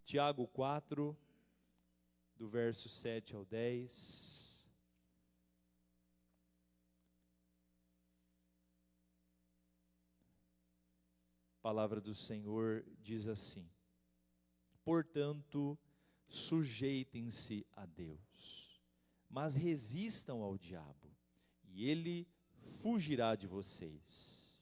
Tiago 4, do verso 7 ao 10. A palavra do Senhor diz assim: portanto, sujeitem-se a Deus, mas resistam ao diabo, e ele fugirá de vocês.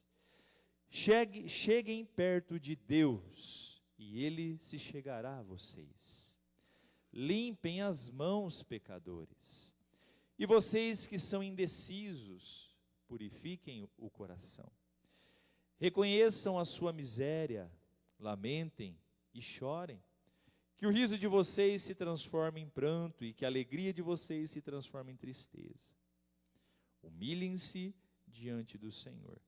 Cheguem perto de Deus, e ele se chegará a vocês. Limpem as mãos, pecadores, e vocês que são indecisos, purifiquem o coração. Reconheçam a sua miséria, lamentem e chorem. Que o riso de vocês se transforme em pranto e que a alegria de vocês se transforme em tristeza. Humilhem-se diante do Senhor,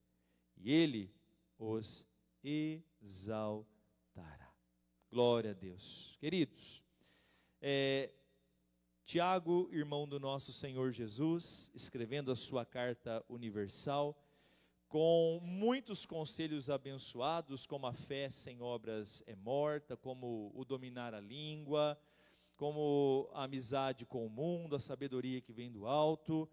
e Ele os exaltará. Glória a Deus. Queridos, Tiago, irmão do nosso Senhor Jesus, escrevendo a sua carta universal, com muitos conselhos abençoados, como a fé sem obras é morta, como o dominar a língua, como a amizade com o mundo, a sabedoria que vem do alto.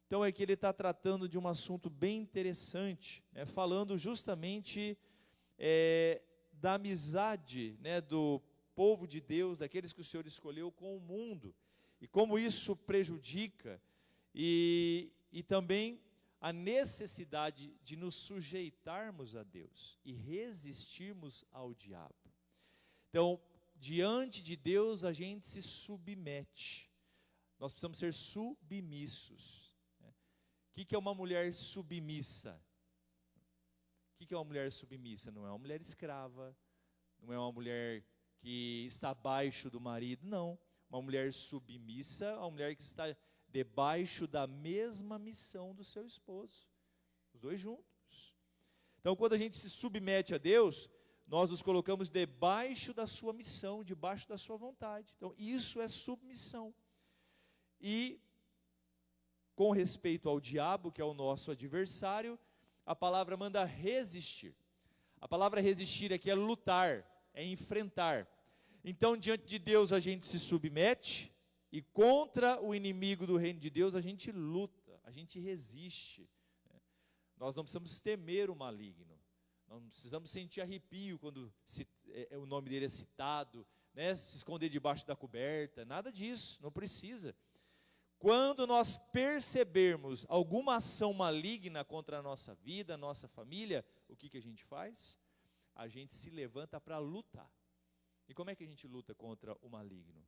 Então é que ele está tratando de um assunto bem interessante, falando justamente da amizade, do povo de Deus, daqueles que o Senhor escolheu com o mundo, e como isso prejudica, e também a necessidade de nos sujeitarmos a Deus e resistirmos ao diabo. Então, diante de Deus a gente se submete, nós precisamos ser submissos. O que é uma mulher submissa? O que é uma mulher submissa? Não é uma mulher escrava, não é uma mulher que está abaixo do marido, não. Uma mulher submissa é uma mulher que está debaixo da mesma missão do seu esposo, os dois juntos. Então, quando a gente se submete a Deus, nós nos colocamos debaixo da sua missão, debaixo da sua vontade. Então, isso é submissão. E, com respeito ao diabo, que é o nosso adversário, a palavra manda resistir. A palavra resistir aqui é lutar, é enfrentar. Então, diante de Deus a gente se submete, e contra o inimigo do reino de Deus a gente luta, a gente resiste. Nós não precisamos temer o maligno, nós não precisamos sentir arrepio quando o nome dele é citado, se esconder debaixo da coberta, nada disso, não precisa. Quando nós percebermos alguma ação maligna contra a nossa vida, a nossa família, o que a gente faz? A gente se levanta para lutar. E como é que a gente luta contra o maligno?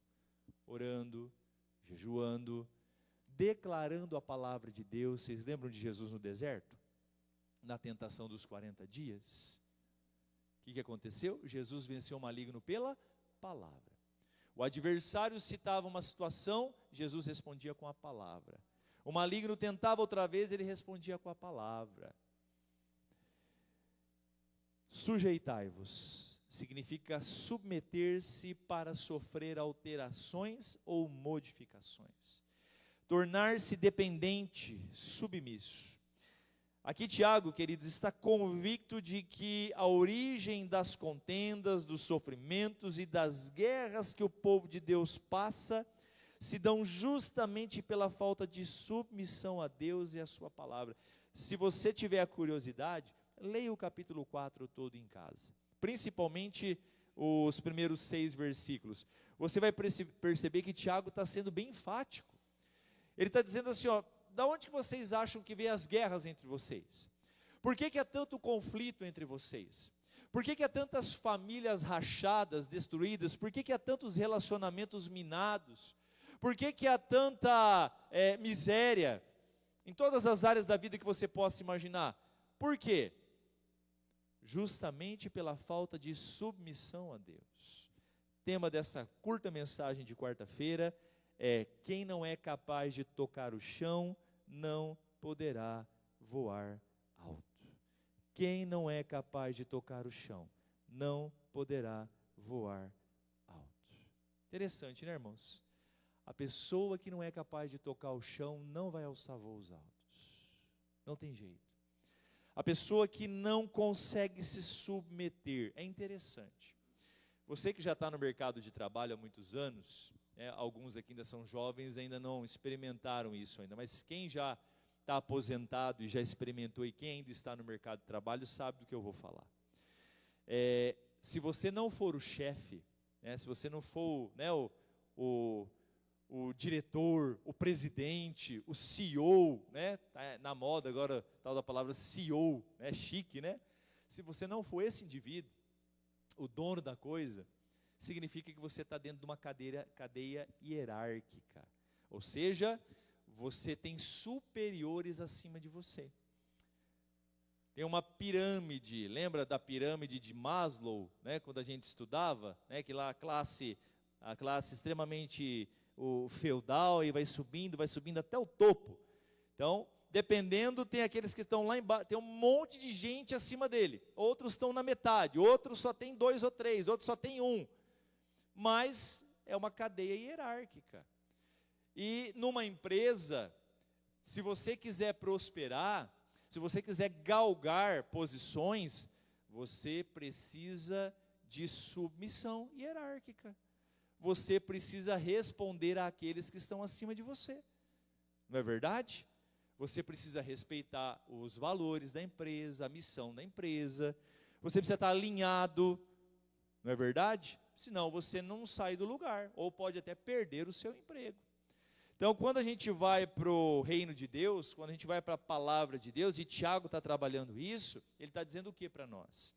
Orando, jejuando, declarando a palavra de Deus. Vocês lembram de Jesus no deserto? Na tentação dos 40 dias? O que aconteceu? Jesus venceu o maligno pela palavra. O adversário citava uma situação, Jesus respondia com a palavra. O maligno tentava outra vez, ele respondia com a palavra. Sujeitai-vos significa submeter-se para sofrer alterações ou modificações. Tornar-se dependente, submisso. Aqui Tiago, queridos, está convicto de que a origem das contendas, dos sofrimentos e das guerras que o povo de Deus passa, se dão justamente pela falta de submissão a Deus e a sua palavra. Se você tiver a curiosidade, leia o capítulo 4 todo em casa. Principalmente os primeiros 6 versículos. Você vai perceber que Tiago está sendo bem enfático. Ele está dizendo assim, da onde que vocês acham que vem as guerras entre vocês? Por que há tanto conflito entre vocês? Por que há tantas famílias rachadas, destruídas? Por que há tantos relacionamentos minados? Por que há tanta miséria em todas as áreas da vida que você possa imaginar? Por quê? Justamente pela falta de submissão a Deus. Tema dessa curta mensagem de quarta-feira é: quem não é capaz de tocar o chão, não poderá voar alto. Quem não é capaz de tocar o chão, não poderá voar alto. Interessante, né, irmãos? A pessoa que não é capaz de tocar o chão não vai alçar voos altos. Não tem jeito. A pessoa que não consegue se submeter, é interessante. Você que já está no mercado de trabalho há muitos anos, alguns aqui ainda são jovens, ainda não experimentaram isso ainda, mas quem já está aposentado e já experimentou, e quem ainda está no mercado de trabalho, sabe do que eu vou falar. Se você não for o chefe, se você não for o diretor, o presidente, o CEO, tá na moda agora, tal da palavra CEO, chique, Se você não for esse indivíduo, o dono da coisa, significa que você está dentro de uma cadeia hierárquica. Ou seja, você tem superiores acima de você. Tem uma pirâmide, lembra da pirâmide de Maslow, quando a gente estudava, que lá a classe extremamente feudal, e vai subindo até o topo. Então, dependendo, tem aqueles que estão lá embaixo, tem um monte de gente acima dele, outros estão na metade, outros só tem 2 ou 3, outros só tem 1, mas é uma cadeia hierárquica. E numa empresa, se você quiser prosperar, se você quiser galgar posições, você precisa de submissão hierárquica. Você precisa responder àqueles que estão acima de você. Não é verdade? Você precisa respeitar os valores da empresa, a missão da empresa. Você precisa estar alinhado, não é verdade? Senão você não sai do lugar, ou pode até perder o seu emprego. Então, quando a gente vai para o reino de Deus, quando a gente vai para a palavra de Deus, e Tiago está trabalhando isso, ele está dizendo o que para nós?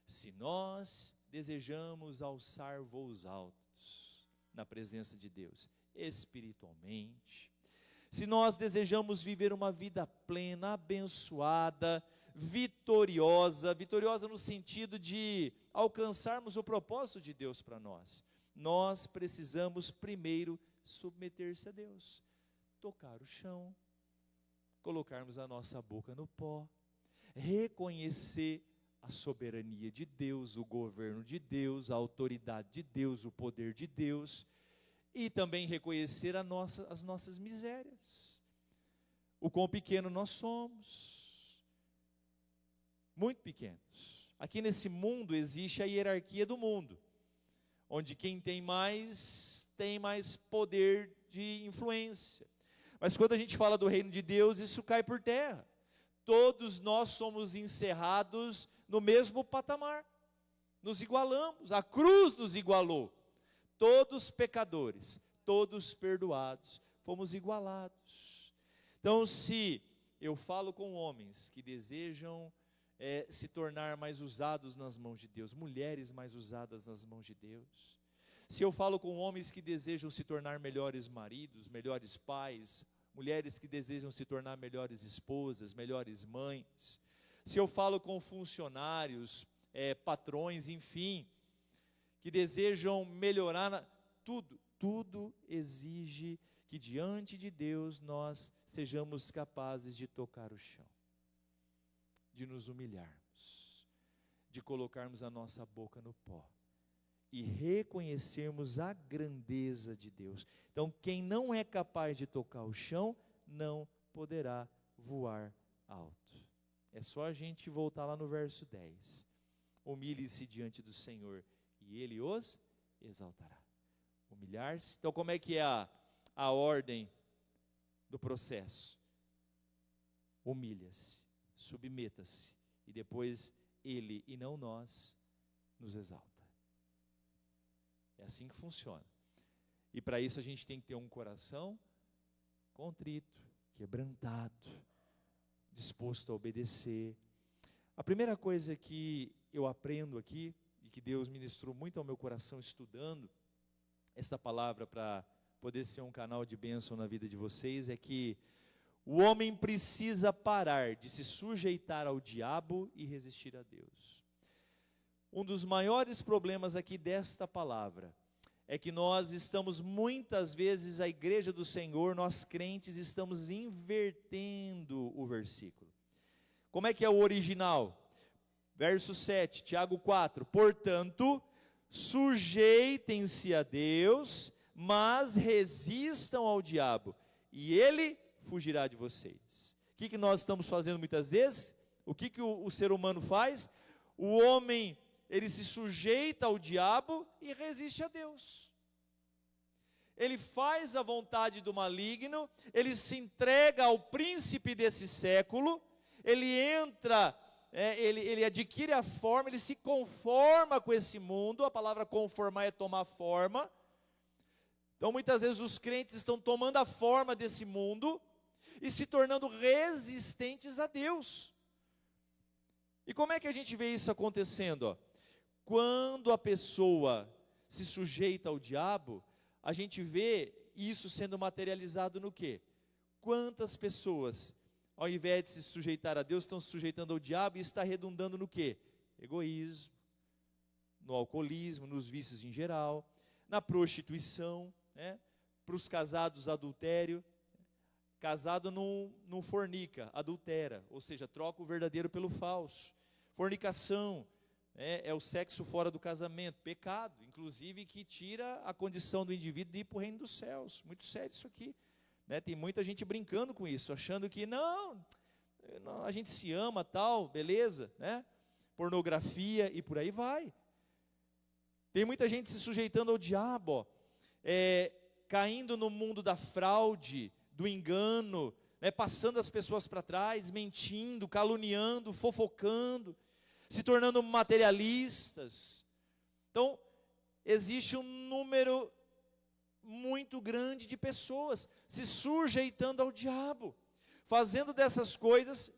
Se nós desejamos alçar voos altos na presença de Deus, espiritualmente, se nós desejamos viver uma vida plena, abençoada, vitoriosa no sentido de alcançarmos o propósito de Deus para nós, nós precisamos primeiro submeter-se a Deus, tocar o chão, colocarmos a nossa boca no pó, reconhecer a soberania de Deus, o governo de Deus, a autoridade de Deus, o poder de Deus, e também reconhecer as nossas misérias, o quão pequeno nós somos, muito pequenos. Aqui nesse mundo existe a hierarquia do mundo, onde quem tem mais poder de influência. Mas quando a gente fala do reino de Deus, isso cai por terra. Todos nós somos encerrados no mesmo patamar. Nos igualamos, a cruz nos igualou. Todos pecadores, todos perdoados, fomos igualados. Então, se eu falo com homens que desejam se tornar mais usados nas mãos de Deus, mulheres mais usadas nas mãos de Deus, se eu falo com homens que desejam se tornar melhores maridos, melhores pais, mulheres que desejam se tornar melhores esposas, melhores mães, se eu falo com funcionários, patrões, enfim, que desejam melhorar, tudo exige que diante de Deus nós sejamos capazes de tocar o chão, de nos humilharmos, de colocarmos a nossa boca no pó e reconhecermos a grandeza de Deus. Então, quem não é capaz de tocar o chão, não poderá voar alto. É só a gente voltar lá no verso 10. Humilhe-se diante do Senhor e Ele os exaltará. Humilhar-se. Então, como é que é a ordem do processo? Humilha-se, submeta-se, e depois Ele, e não nós, nos exalta. É assim que funciona. E para isso a gente tem que ter um coração contrito, quebrantado, disposto a obedecer. A primeira coisa que eu aprendo aqui, e que Deus ministrou muito ao meu coração estudando esta palavra para poder ser um canal de bênção na vida de vocês, é que o homem precisa parar de se sujeitar ao diabo e resistir a Deus. Um dos maiores problemas aqui desta palavra é que nós estamos muitas vezes, a igreja do Senhor, nós crentes, estamos invertendo o versículo. Como é que é o original? Verso 7, Tiago 4, portanto, sujeitem-se a Deus, mas resistam ao diabo, e ele fugirá de vocês. O que nós estamos fazendo muitas vezes? O que o ser humano faz? O homem, ele se sujeita ao diabo e resiste a Deus. Ele faz a vontade do maligno, ele se entrega ao príncipe desse século, ele entra, ele adquire a forma, ele se conforma com esse mundo. A palavra conformar é tomar forma. Então muitas vezes os crentes estão tomando a forma desse mundo e se tornando resistentes a Deus. E como é que a gente vê isso acontecendo? Quando a pessoa se sujeita ao diabo, a gente vê isso sendo materializado no quê? Quantas pessoas, ao invés de se sujeitar a Deus, estão se sujeitando ao diabo e está redundando no quê? Egoísmo, no alcoolismo, nos vícios em geral, na prostituição, né? Para os casados, adultério. Casado não fornica, adultera, ou seja, troca o verdadeiro pelo falso. Fornicação, é o sexo fora do casamento, pecado, inclusive que tira a condição do indivíduo de ir para o reino dos céus. Muito sério isso aqui, né? Tem muita gente brincando com isso, achando que não, a gente se ama, tal, beleza, né? Pornografia e por aí vai. Tem muita gente se sujeitando ao diabo, ó, caindo no mundo da fraude, do engano, né? Passando as pessoas para trás, mentindo, caluniando, fofocando, se tornando materialistas. Então, existe um número muito grande de pessoas se sujeitando ao diabo, fazendo dessas coisas.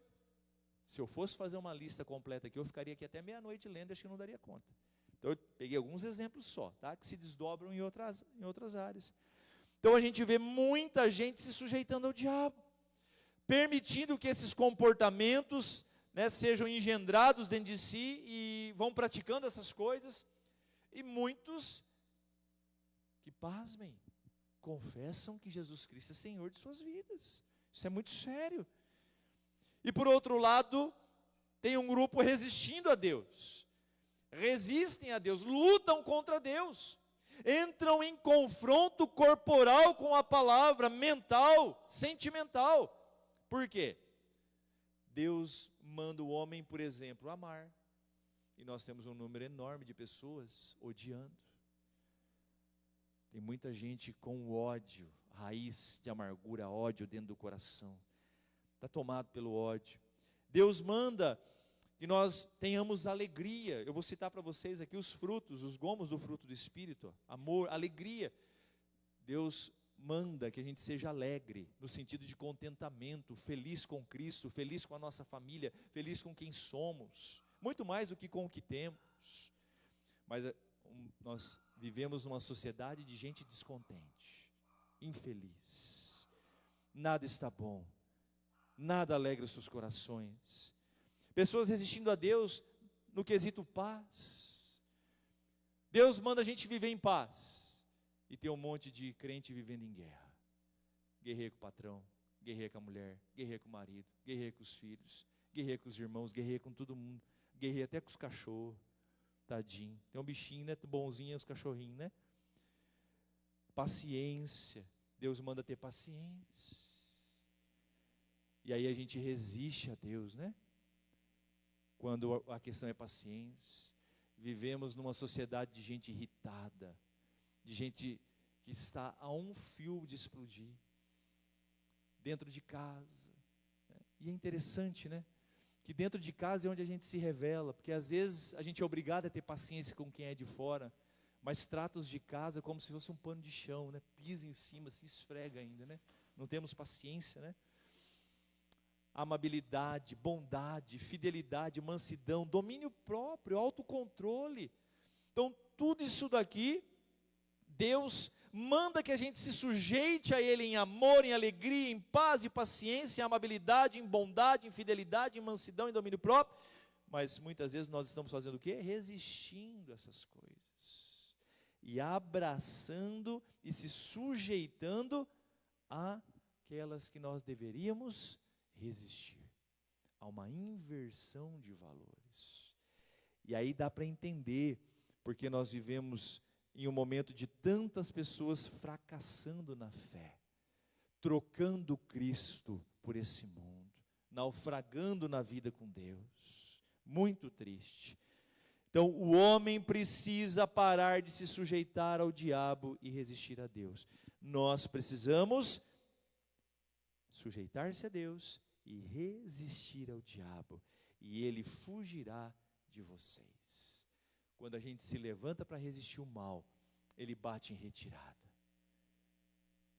Se eu fosse fazer uma lista completa aqui, eu ficaria aqui até meia-noite lendo, acho que não daria conta. Então eu peguei alguns exemplos só, tá? Que se desdobram em outras áreas. Então a gente vê muita gente se sujeitando ao diabo, permitindo que esses comportamentos, né, sejam engendrados dentro de si e vão praticando essas coisas. E muitos que, pasmem, confessam que Jesus Cristo é Senhor de suas vidas. Isso é muito sério. E por outro lado, tem um grupo resistindo a Deus. Resistem a Deus, lutam contra Deus. Entram em confronto corporal com a palavra, mental, sentimental. Por quê? Deus manda o homem, por exemplo, amar. E nós temos um número enorme de pessoas odiando. Tem muita gente com ódio, raiz de amargura, ódio dentro do coração. Está tomado pelo ódio. Deus manda que nós tenhamos alegria. Eu vou citar para vocês aqui os frutos, os gomos do fruto do Espírito. Amor, alegria. Deus manda que a gente seja alegre, no sentido de contentamento, feliz com Cristo, feliz com a nossa família, feliz com quem somos, muito mais do que com o que temos. Mas nós vivemos numa sociedade de gente descontente, infeliz, nada está bom, nada alegra os seus corações, pessoas resistindo a Deus no quesito paz. Deus manda a gente viver em paz, e tem um monte de crente vivendo em guerra. Guerreia com o patrão, guerreia com a mulher, guerreia com o marido, guerreia com os filhos, guerreia com os irmãos, guerreia com todo mundo, guerreia até com os cachorros, tadinho. Tem um bichinho, né, bonzinho, os cachorrinhos, né? Paciência, Deus manda ter paciência. E aí a gente resiste a Deus, né? Quando a questão é paciência. Vivemos numa sociedade de gente irritada, de gente que está a um fio de explodir, dentro de casa, né? E é interessante, né, que dentro de casa é onde a gente se revela, porque às vezes a gente é obrigado a ter paciência com quem é de fora, mas trata os de casa como se fosse um pano de chão, né, pisa em cima, se esfrega ainda, né, não temos paciência, né. Amabilidade, bondade, fidelidade, mansidão, domínio próprio, autocontrole. Então tudo isso daqui, Deus manda que a gente se sujeite a Ele em amor, em alegria, em paz e paciência, em amabilidade, em bondade, em fidelidade, em mansidão, em domínio próprio. Mas muitas vezes nós estamos fazendo o quê? Resistindo a essas coisas. E abraçando e se sujeitando àquelas que nós deveríamos resistir. Há uma inversão de valores. E aí dá para entender, porque nós vivemos em um momento de tantas pessoas fracassando na fé, trocando Cristo por esse mundo, naufragando na vida com Deus. Muito triste. Então, o homem precisa parar de se sujeitar ao diabo e resistir a Deus. Nós precisamos sujeitar-se a Deus e resistir ao diabo, e ele fugirá de vocês. Quando a gente se levanta para resistir o mal, ele bate em retirada,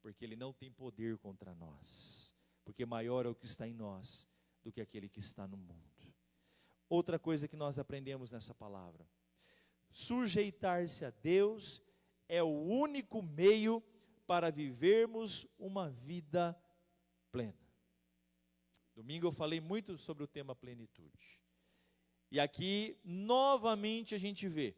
porque ele não tem poder contra nós, porque maior é o que está em nós do que aquele que está no mundo. Outra coisa que nós aprendemos nessa palavra: sujeitar-se a Deus é o único meio para vivermos uma vida plena. Domingo eu falei muito sobre o tema plenitude. E aqui, novamente, a gente vê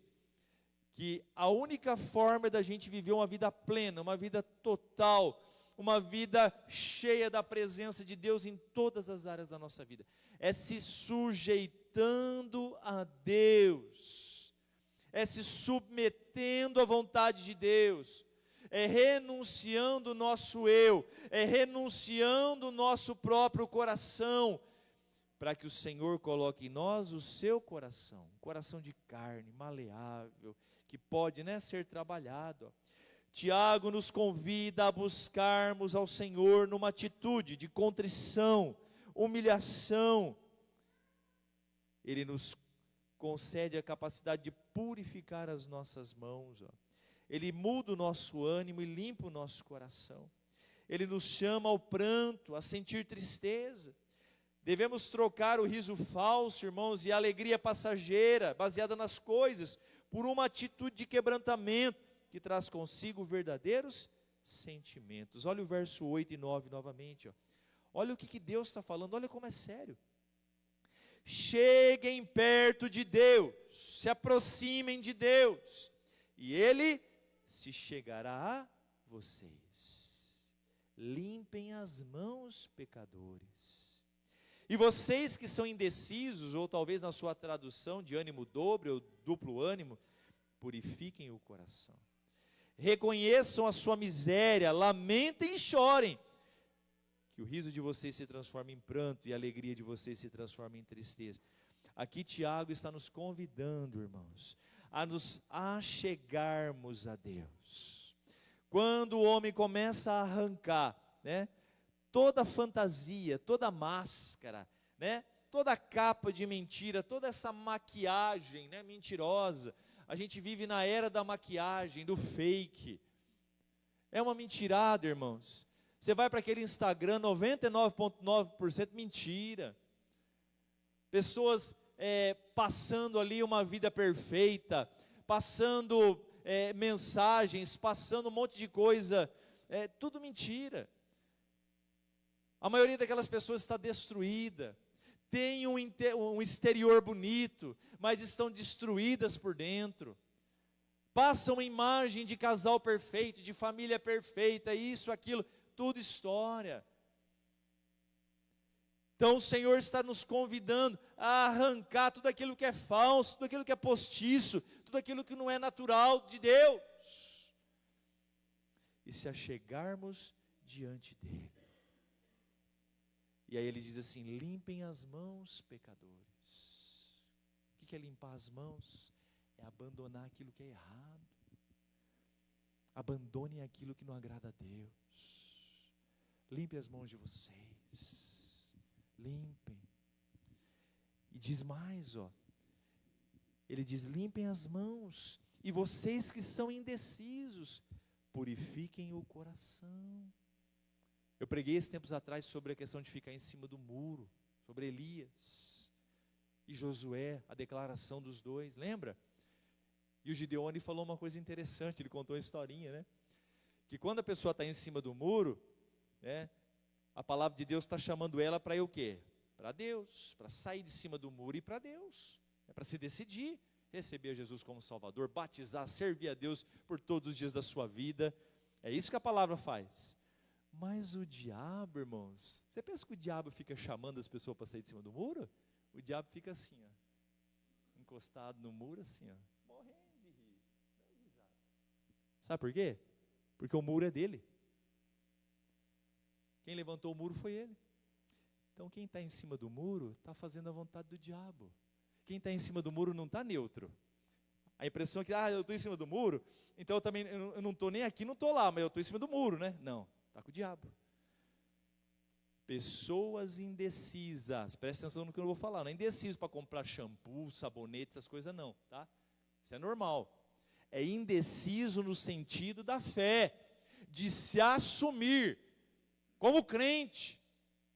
que a única forma da gente viver uma vida plena, uma vida total, uma vida cheia da presença de Deus em todas as áreas da nossa vida, é se sujeitando a Deus, é se submetendo à vontade de Deus, é renunciando o nosso eu, é renunciando o nosso próprio coração, para que o Senhor coloque em nós o seu coração, um coração de carne, maleável, que pode, ser trabalhado. Tiago nos convida a buscarmos ao Senhor numa atitude de contrição, humilhação. Ele nos concede a capacidade de purificar as nossas mãos, Ele muda o nosso ânimo e limpa o nosso coração. Ele nos chama ao pranto, a sentir tristeza. Devemos trocar o riso falso, irmãos, e a alegria passageira, baseada nas coisas, por uma atitude de quebrantamento, que traz consigo verdadeiros sentimentos. Olha o verso 8 e 9 novamente. Olha o que Deus está falando, olha como é sério. Cheguem perto de Deus, se aproximem de Deus, e Ele se chegará a vocês. Limpem as mãos, pecadores. E vocês que são indecisos, ou talvez na sua tradução de ânimo dobro ou duplo ânimo, purifiquem o coração. Reconheçam a sua miséria, lamentem e chorem. Que o riso de vocês se transforme em pranto e a alegria de vocês se transforme em tristeza. Aqui Tiago está nos convidando, irmãos, a nos achegarmos a Deus. Quando o homem começa a arrancar, toda fantasia, toda máscara, toda capa de mentira, toda essa maquiagem, mentirosa. A gente vive na era da maquiagem, do fake. É uma mentirada, irmãos. Você vai para aquele Instagram, 99,9% mentira. Pessoas passando ali uma vida perfeita, passando mensagens, passando um monte de coisa, tudo mentira. A maioria daquelas pessoas está destruída, tem um exterior bonito, mas estão destruídas por dentro. Passam imagem de casal perfeito, de família perfeita, isso, aquilo, tudo história. Então o Senhor está nos convidando a arrancar tudo aquilo que é falso, tudo aquilo que é postiço, tudo aquilo que não é natural de Deus, e se achegarmos diante dEle. E aí ele diz assim: limpem as mãos, pecadores. O que é limpar as mãos? É abandonar aquilo que é errado. Abandonem aquilo que não agrada a Deus. Limpem as mãos de vocês. Limpem. E diz mais, ele diz: limpem as mãos. E vocês que são indecisos, purifiquem o coração. Eu preguei esses tempos atrás sobre a questão de ficar em cima do muro, sobre Elias e Josué, a declaração dos dois, lembra? E o Gideone falou uma coisa interessante, ele contou uma historinha, que quando a pessoa está em cima do muro, a palavra de Deus está chamando ela para ir o quê? Para Deus, para sair de cima do muro e para Deus, para se decidir, receber Jesus como Salvador, batizar, servir a Deus por todos os dias da sua vida. É isso que a palavra faz. Mas o diabo, irmãos, você pensa que o diabo fica chamando as pessoas para sair de cima do muro? O diabo fica assim, encostado no muro, assim, morrendo de rir, dando risada. Sabe por quê? Porque o muro é dele. Quem levantou o muro foi ele. Então quem está em cima do muro está fazendo a vontade do diabo. Quem está em cima do muro não está neutro. A impressão é que, eu estou em cima do muro, então eu também, eu não estou nem aqui, não estou lá, mas eu estou em cima do muro, né? Não, está com o diabo. Pessoas indecisas, presta atenção no que eu vou falar, não é indeciso para comprar shampoo, sabonete, essas coisas não, tá? Isso é normal. É indeciso no sentido da fé, de se assumir como crente,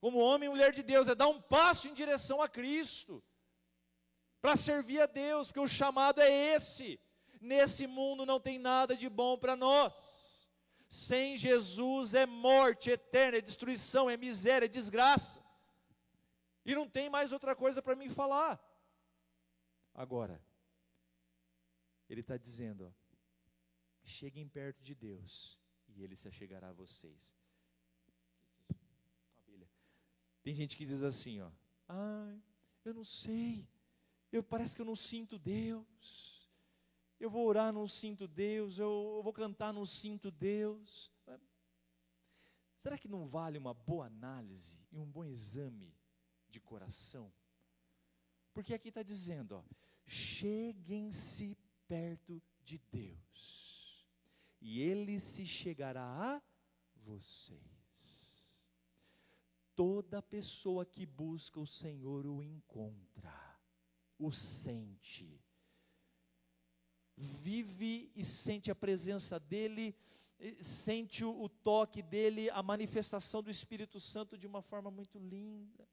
como homem e mulher de Deus, é dar um passo em direção a Cristo, para servir a Deus, porque o chamado é esse. Nesse mundo não tem nada de bom para nós. Sem Jesus é morte eterna, é destruição, é miséria, é desgraça. E não tem mais outra coisa para mim falar. Agora, ele está dizendo, cheguem perto de Deus, e Ele se achegará a vocês. Tem gente que diz assim, eu não sei, parece que eu não sinto Deus, eu vou orar, não sinto Deus, eu vou cantar, não sinto Deus. Será que não vale uma boa análise e um bom exame de coração? Porque aqui está dizendo, cheguem-se perto de Deus, e Ele se chegará a vocês. Toda pessoa que busca o Senhor o encontra, o sente, vive e sente a presença dEle, sente o toque dEle, a manifestação do Espírito Santo de uma forma muito linda.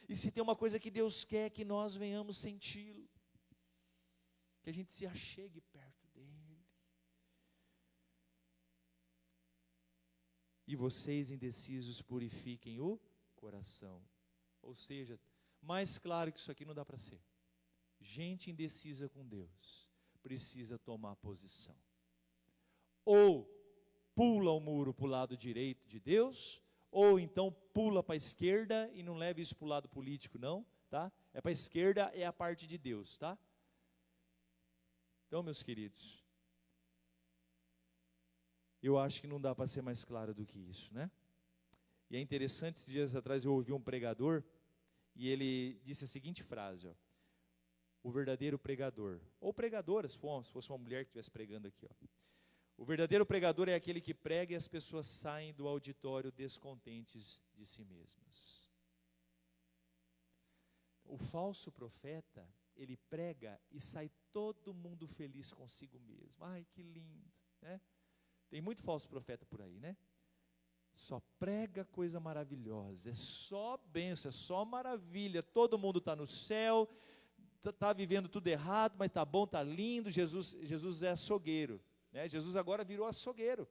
E se tem uma coisa que Deus quer, que nós venhamos senti-lo, que a gente se achegue perto dEle. E vocês indecisos purifiquem o coração. Ou seja, mais claro que isso aqui não dá para ser. Gente indecisa com Deus precisa tomar posição. Ou pula o muro para o lado direito de Deus, ou então pula para a esquerda, e não leve isso para o lado político não, tá? É para a esquerda, é a parte de Deus, tá? Então, meus queridos, eu acho que não dá para ser mais claro do que isso, né? E é interessante, esses dias atrás eu ouvi um pregador, e ele disse a seguinte frase, o verdadeiro pregador, ou pregadora, se fosse uma mulher que estivesse pregando aqui, o verdadeiro pregador é aquele que prega e as pessoas saem do auditório descontentes de si mesmas. O falso profeta, ele prega e sai todo mundo feliz consigo mesmo. Ai, que lindo, né? Tem muito falso profeta por aí, né? Só prega coisa maravilhosa, é só bênção, é só maravilha, todo mundo está no céu, está vivendo tudo errado, mas está bom, está lindo. Jesus é açougueiro, né? Jesus agora virou açougueiro.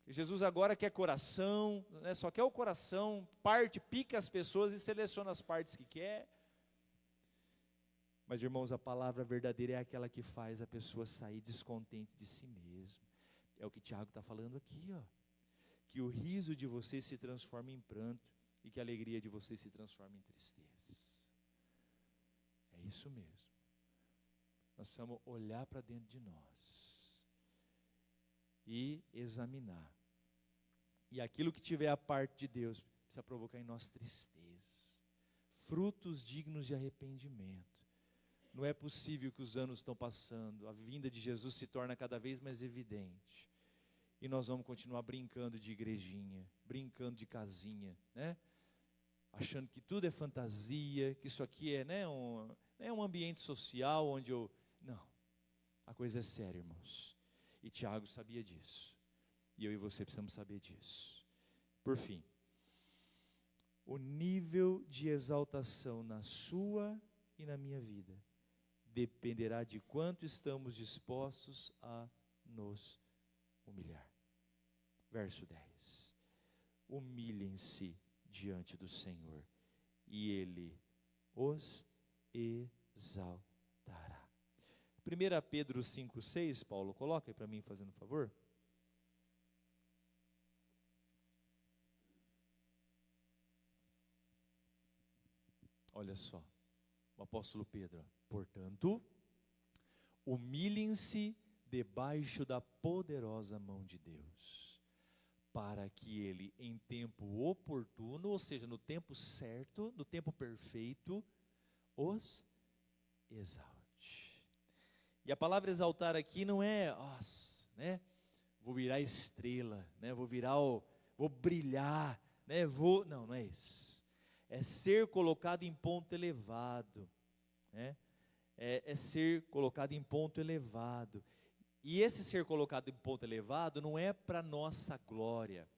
Jesus agora quer coração, né? Só quer o coração, pica as pessoas e seleciona as partes que quer. Mas, irmãos, a palavra verdadeira é aquela que faz a pessoa sair descontente de si mesmo. É o que Tiago está falando aqui, que o riso de você se transforma em pranto e que a alegria de você se transforma em tristeza. É isso mesmo. Nós precisamos olhar para dentro de nós e examinar. E aquilo que tiver a parte de Deus precisa provocar em nós tristeza, frutos dignos de arrependimento. Não é possível que os anos estão passando, a vinda de Jesus se torna cada vez mais evidente, e nós vamos continuar brincando de igrejinha, brincando de casinha, né? Achando que tudo é fantasia, que isso aqui é um ambiente social onde não, a coisa é séria, irmãos, e Tiago sabia disso, e eu e você precisamos saber disso. Por fim, o nível de exaltação na sua e na minha vida dependerá de quanto estamos dispostos a nos humilhar. Verso 10. Humilhem-se diante do Senhor, e Ele os exaltará. 1 Pedro 5,6, Paulo, coloca aí para mim, fazendo um favor. Olha só, o apóstolo Pedro, portanto, humilhem-se debaixo da poderosa mão de Deus, para que Ele, em tempo oportuno, ou seja, no tempo certo, no tempo perfeito, os exalte. E a palavra exaltar aqui não é, nossa, né? Vou virar estrela, né? Vou brilhar, né? Não é isso. É ser colocado em ponto elevado, né? É ser colocado em ponto elevado. E esse ser colocado em ponto elevado não é para nossa glória,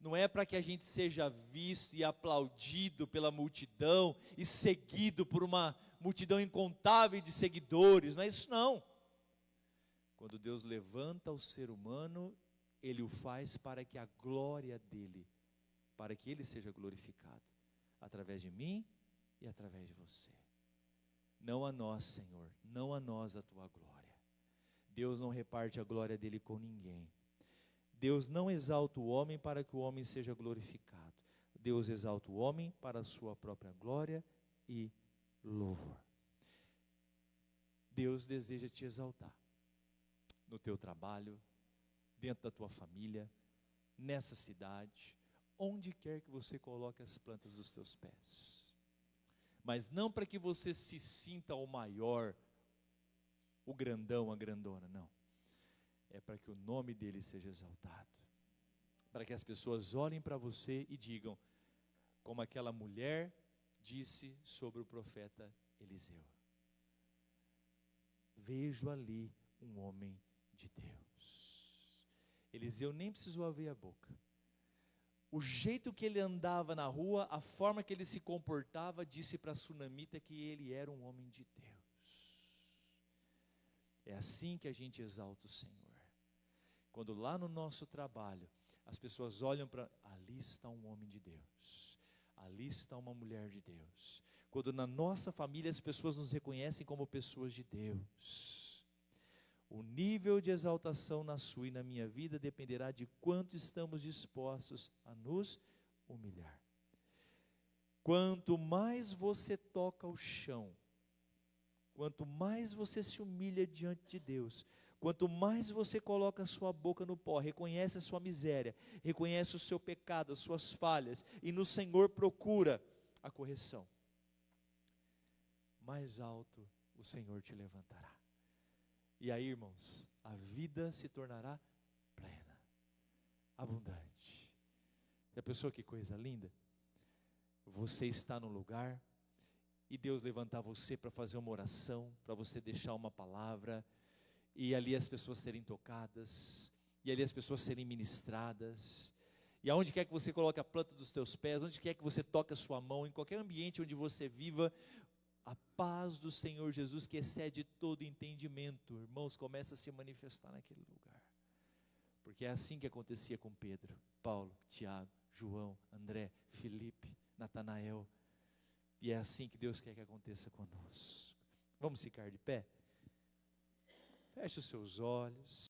não é para que a gente seja visto e aplaudido pela multidão e seguido por uma multidão incontável de seguidores, não é isso não. Quando Deus levanta o ser humano, Ele o faz para que a glória dEle, para que Ele seja glorificado, através de mim e através de você. Não a nós, Senhor, não a nós a Tua glória. Deus não reparte a glória dEle com ninguém. Deus não exalta o homem para que o homem seja glorificado. Deus exalta o homem para a sua própria glória e louvor. Deus deseja te exaltar no teu trabalho, dentro da tua família, nessa cidade, onde quer que você coloque as plantas dos teus pés. Mas não para que você se sinta o maior, o grandão, a grandona, não. É para que o nome dele seja exaltado. Para que as pessoas olhem para você e digam, como aquela mulher disse sobre o profeta Eliseu: vejo ali um homem de Deus. Eliseu nem precisou abrir a boca. O jeito que ele andava na rua, a forma que ele se comportava, disse para a sunamita que ele era um homem de Deus. É assim que a gente exalta o Senhor. Quando lá no nosso trabalho, as pessoas olham para, ali está um homem de Deus, ali está uma mulher de Deus. Quando na nossa família as pessoas nos reconhecem como pessoas de Deus, o nível de exaltação na sua e na minha vida dependerá de quanto estamos dispostos a nos humilhar. Quanto mais você toca o chão, quanto mais você se humilha diante de Deus, quanto mais você coloca a sua boca no pó, reconhece a sua miséria, reconhece o seu pecado, as suas falhas, e no Senhor procura a correção, mais alto o Senhor te levantará. E aí, irmãos, a vida se tornará plena, abundante. Já pensou que coisa linda? Você está no lugar e Deus levantar você para fazer uma oração, para você deixar uma palavra, e ali as pessoas serem tocadas, e ali as pessoas serem ministradas, e aonde quer que você coloque a planta dos teus pés, onde quer que você toque a sua mão, em qualquer ambiente onde você viva, a paz do Senhor Jesus, que excede todo entendimento, irmãos, começa a se manifestar naquele lugar. Porque é assim que acontecia com Pedro, Paulo, Tiago, João, André, Felipe, Natanael. E é assim que Deus quer que aconteça conosco. Vamos ficar de pé? Feche os seus olhos.